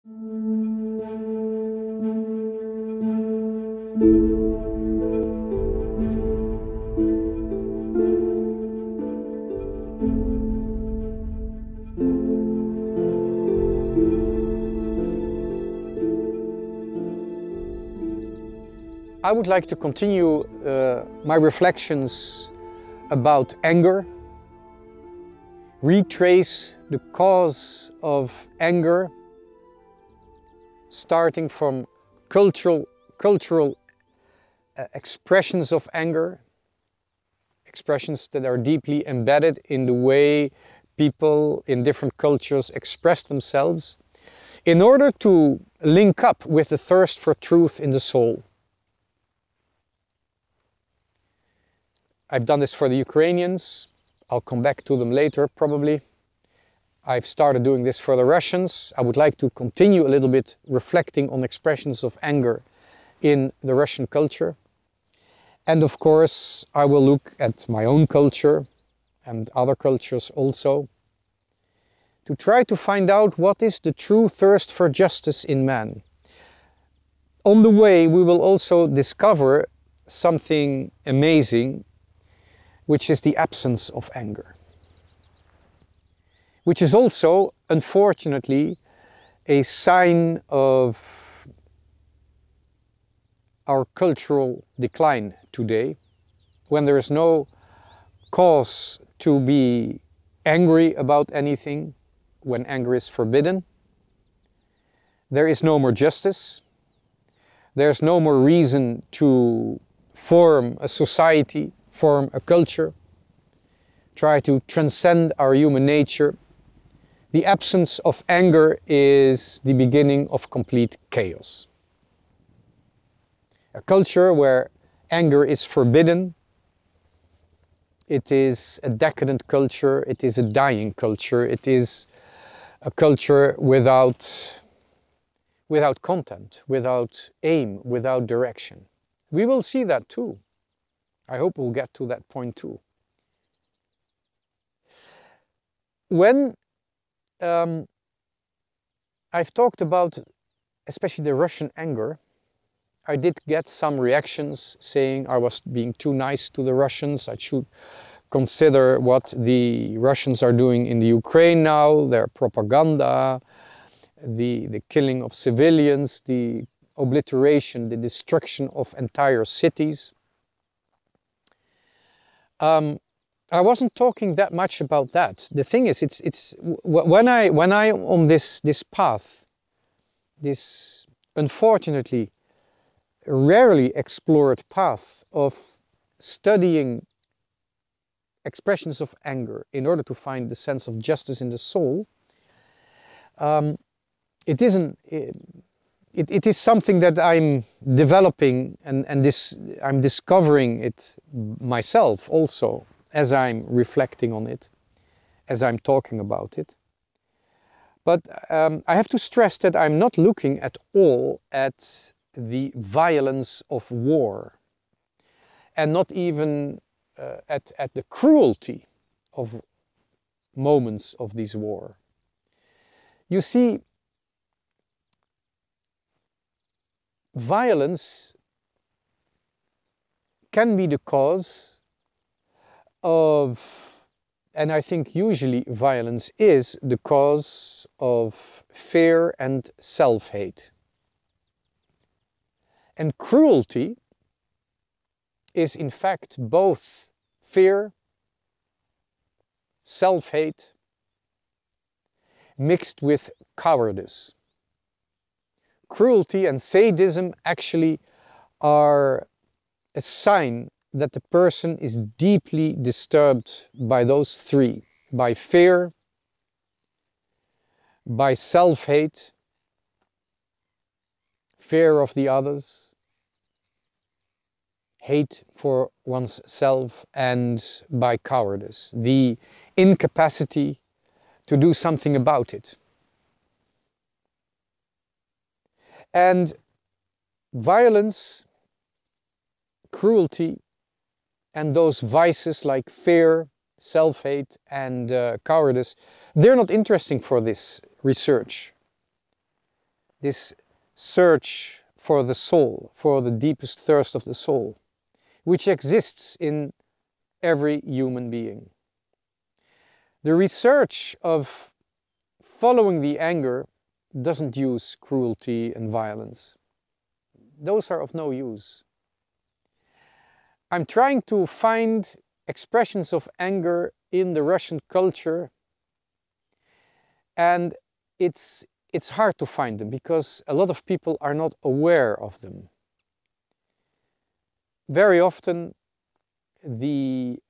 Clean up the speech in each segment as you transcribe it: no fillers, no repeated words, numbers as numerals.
I would like to continue my reflections about anger, retrace the cause of anger, starting from cultural expressions of anger, expressions that are deeply embedded in the way people in different cultures express themselves, in order to link up with the thirst for truth in the soul. I've done this for the Ukrainians. I'll come back to them later, probably. I've started doing this for the Russians. I would like to continue a little bit reflecting on expressions of anger in the Russian culture. And of course, I will look at my own culture and other cultures also, to try to find out what is the true thirst for justice in man. On the way, we will also discover something amazing, which is the absence of anger, which is also, unfortunately, a sign of our cultural decline today, when there is no cause to be angry about anything, when anger is forbidden. There is no more justice. There's no more reason to form a society, form a culture, try to transcend our human nature. The absence of anger is the beginning of complete chaos. A culture where anger is forbidden, it is a decadent culture, it is a dying culture, it is a culture without content, without aim, without direction. We will see that too. I hope we'll get to that point too. When I've talked about especially the Russian anger, I did get some reactions saying I was being too nice to the Russians. I should consider what the Russians are doing in the Ukraine now, their propaganda, the killing of civilians, the obliteration, the destruction of entire cities. I wasn't talking that much about that. The thing is, it's when I on this path, this unfortunately rarely explored path of studying expressions of anger in order to find the sense of justice in the soul, it is something that I'm developing and I'm discovering it myself also as I'm reflecting on it, as I'm talking about it. But I have to stress that I'm not looking at all at the violence of war, and not even at the cruelty of moments of this war. You see, violence can be the cause of, and I think usually violence is the cause of fear and self-hate. And cruelty is in fact both fear, self-hate, mixed with cowardice. Cruelty and sadism actually are a sign that the person is deeply disturbed by those three, by fear, by self-hate, fear of the others, hate for oneself, and by cowardice, the incapacity to do something about it. And violence, cruelty, and those vices like fear, self-hate, and cowardice, they're not interesting for this research. this search for the soul, for the deepest thirst of the soul, which exists in every human being. The research of following the anger doesn't use cruelty and violence. Those are of no use. I'm trying to find expressions of anger in the Russian culture, and it's hard to find them because a lot of people are not aware of them. Very often the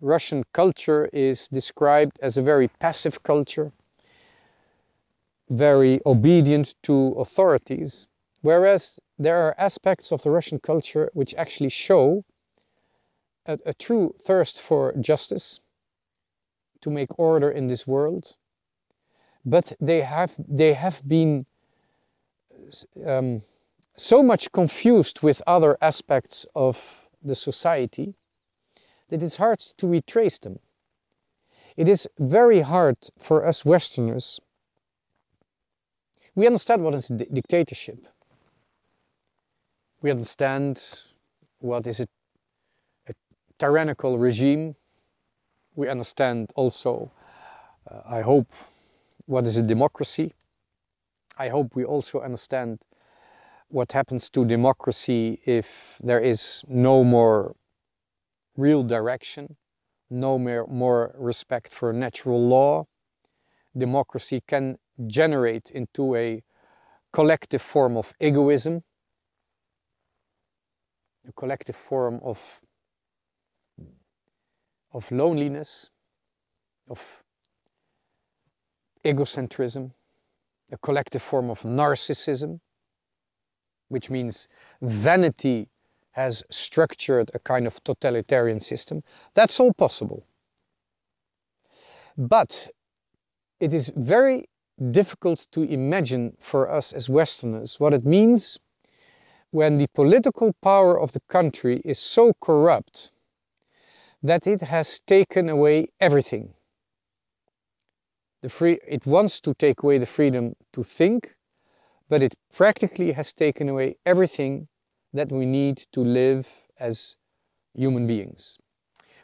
Russian culture is described as a very passive culture, very obedient to authorities, whereas there are aspects of the Russian culture which actually show a true thirst for justice, to make order in this world, but they have been so much confused with other aspects of the society that it's hard to retrace them. It is very hard for us Westerners. We understand what is dictatorship. We understand what is a tyrannical regime. We understand also, I hope, what is a democracy. I hope we also understand what happens to democracy if there is no more real direction, no more respect for natural law. Democracy can generate into a collective form of egoism, a collective form of loneliness, of egocentrism, a collective form of narcissism, which means vanity has structured a kind of totalitarian system. That's all possible. But it is very difficult to imagine for us as Westerners what it means when the political power of the country is so corrupt that it has taken away everything. It wants to take away the freedom to think, but it practically has taken away everything that we need to live as human beings.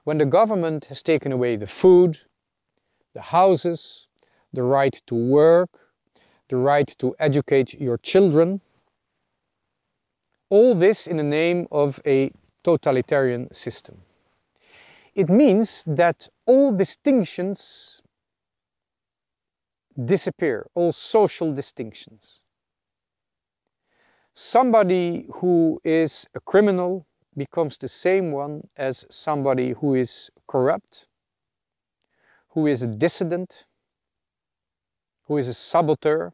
When the government has taken away the food, the houses, the right to work, the right to educate your children, all this in the name of a totalitarian system. It means that all distinctions disappear, all social distinctions. Somebody who is a criminal becomes the same one as somebody who is corrupt, who is a dissident, who is a saboteur.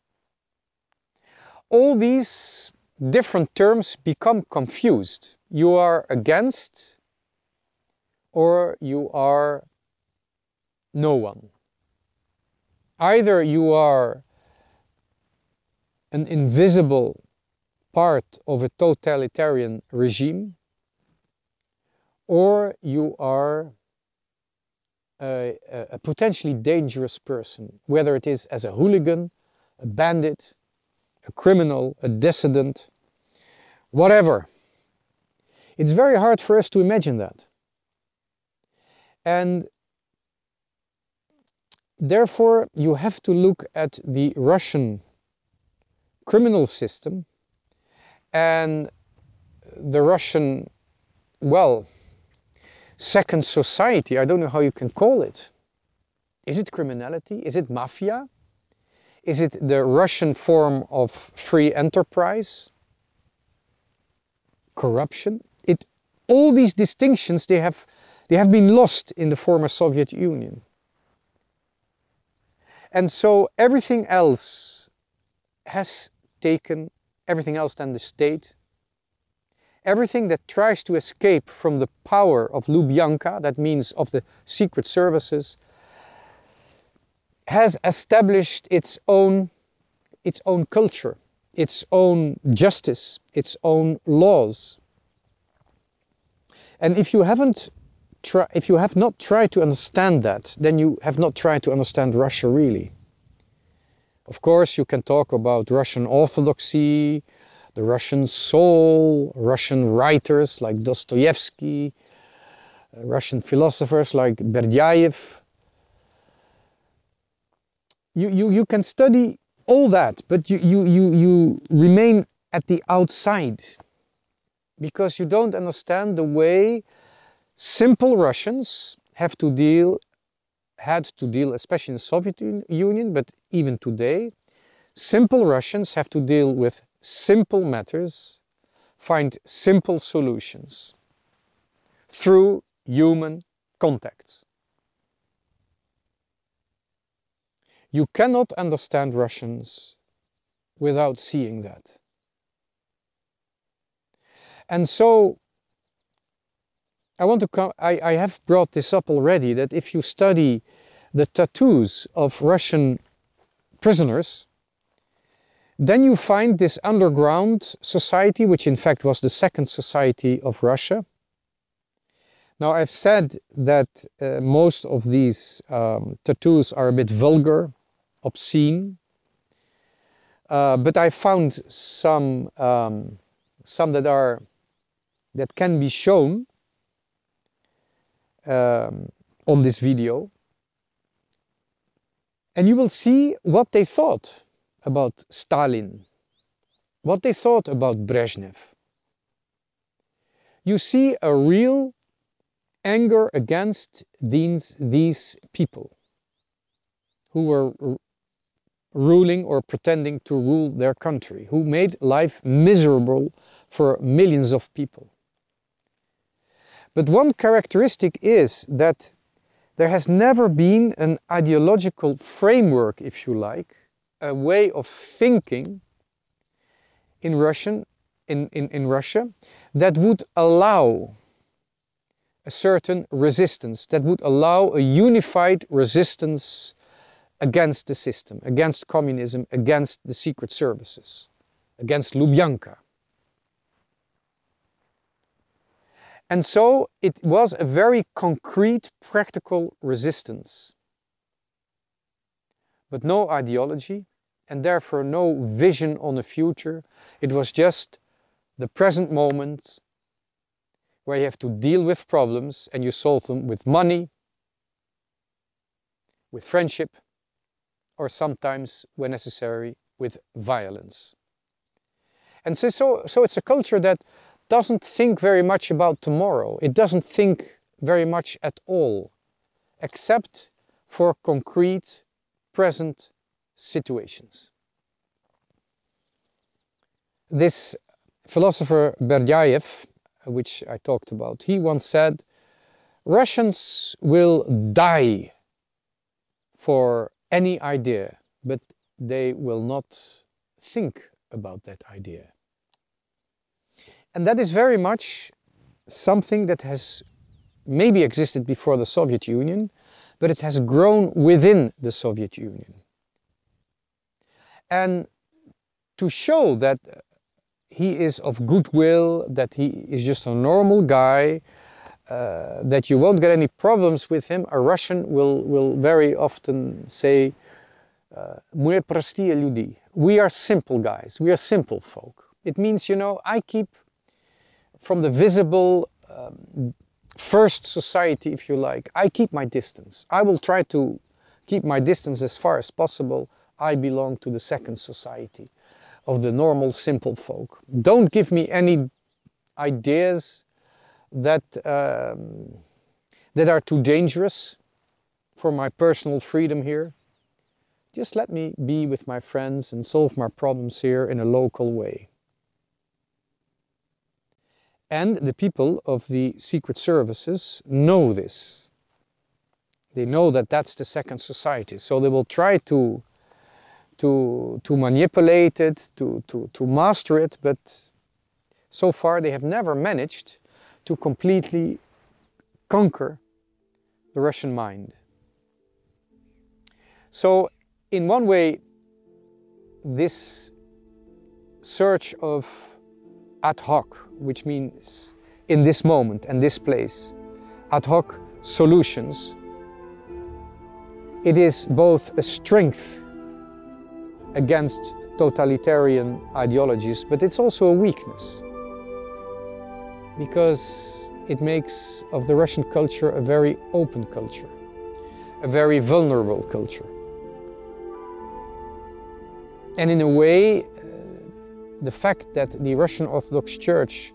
All these different terms become confused. You are against or you are no one. Either you are an invisible part of a totalitarian regime, or you are a potentially dangerous person, whether it is as a hooligan, a bandit, a criminal, a dissident, whatever. It's very hard for us to imagine that. And therefore, you have to look at the Russian criminal system and the Russian, well, second society. I don't know how you can call it. Is it criminality? Is it mafia? Is it the Russian form of free enterprise? Corruption? All these distinctions, they have been lost in the former Soviet Union. And so everything else has taken, everything else than the state, everything that tries to escape from the power of Lubyanka, that means of the secret services, has established its own culture, its own justice, its own laws. And if you have not tried to understand that, then you have not tried to understand Russia really. Of course, you can talk about Russian orthodoxy, the Russian soul, Russian writers like Dostoevsky, Russian philosophers like Berdyaev. You can study all that, but you remain at the outside because you don't understand the way simple Russians had to deal, especially in the Soviet Union, but even today, simple Russians have to deal with simple matters, find simple solutions through human contacts. You cannot understand Russians without seeing that. And so I have brought this up already, that if you study the tattoos of Russian prisoners, then you find this underground society, which in fact was the second society of Russia. Now, I've said that most of these tattoos are a bit vulgar, obscene, but I found some that can be shown on this video, and you will see what they thought about Stalin, what they thought about Brezhnev. You see a real anger against these people who were ruling or pretending to rule their country, who made life miserable for millions of people. But one characteristic is that there has never been an ideological framework, if you like, a way of thinking in Russia that would allow a certain resistance, that would allow a unified resistance against the system, against communism, against the secret services, against Lubyanka. And so it was a very concrete, practical resistance, but no ideology, and therefore no vision on the future. It was just the present moment where you have to deal with problems and you solve them with money, with friendship, or sometimes, when necessary, with violence. And so it's a culture that doesn't think very much about tomorrow. It doesn't think very much at all, except for concrete, present situations. This philosopher Berdyaev, which I talked about, he once said, Russians will die for any idea, but they will not think about that idea. And that is very much something that has maybe existed before the Soviet Union, but it has grown within the Soviet Union. And to show that he is of goodwill, that he is just a normal guy, that you won't get any problems with him, a Russian will very often say, "Мы простые люди." We are simple guys, we are simple folk. It means, you know, I keep from the visible first society, if you like, I keep my distance. I will try to keep my distance as far as possible. I belong to the second society of the normal, simple folk. Don't give me any ideas that are too dangerous for my personal freedom here. Just let me be with my friends and solve my problems here in a local way. And the people of the secret services know this. They know that that's the second society, so they will try to manipulate it, to master it, but so far they have never managed to completely conquer the Russian mind. So in one way, this search of ad hoc, which means in this moment and this place, ad hoc solutions, it is both a strength against totalitarian ideologies, but it's also a weakness, because it makes of the Russian culture a very open culture, a very vulnerable culture. And in a way, the fact that the Russian Orthodox Church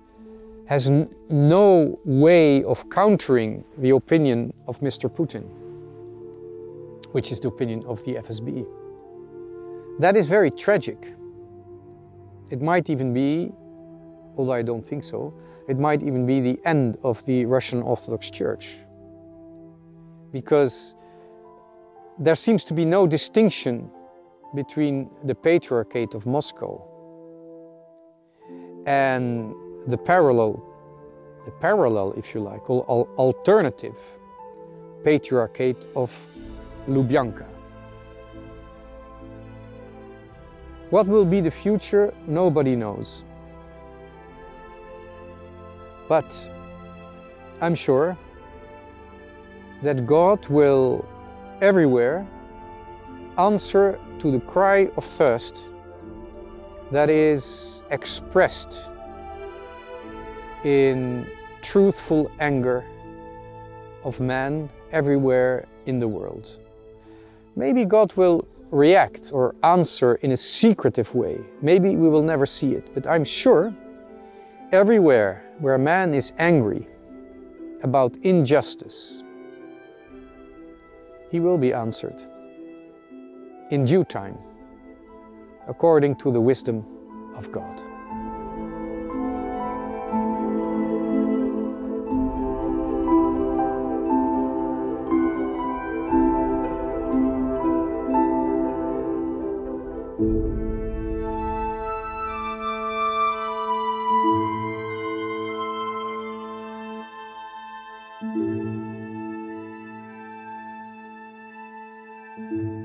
has no way of countering the opinion of Mr. Putin, which is the opinion of the FSB, that is very tragic. It might even be, although I don't think so, it might even be the end of the Russian Orthodox Church. Because there seems to be no distinction between the Patriarchate of Moscow and the parallel, if you like, or alternative Patriarchate of Lubyanka. What will be the future, nobody knows. But I'm sure that God will everywhere answer to the cry of thirst that is expressed in truthful anger of man everywhere in the world. Maybe God will react or answer in a secretive way. Maybe we will never see it, but I'm sure everywhere where man is angry about injustice, he will be answered in due time, according to the wisdom of God. Thank you.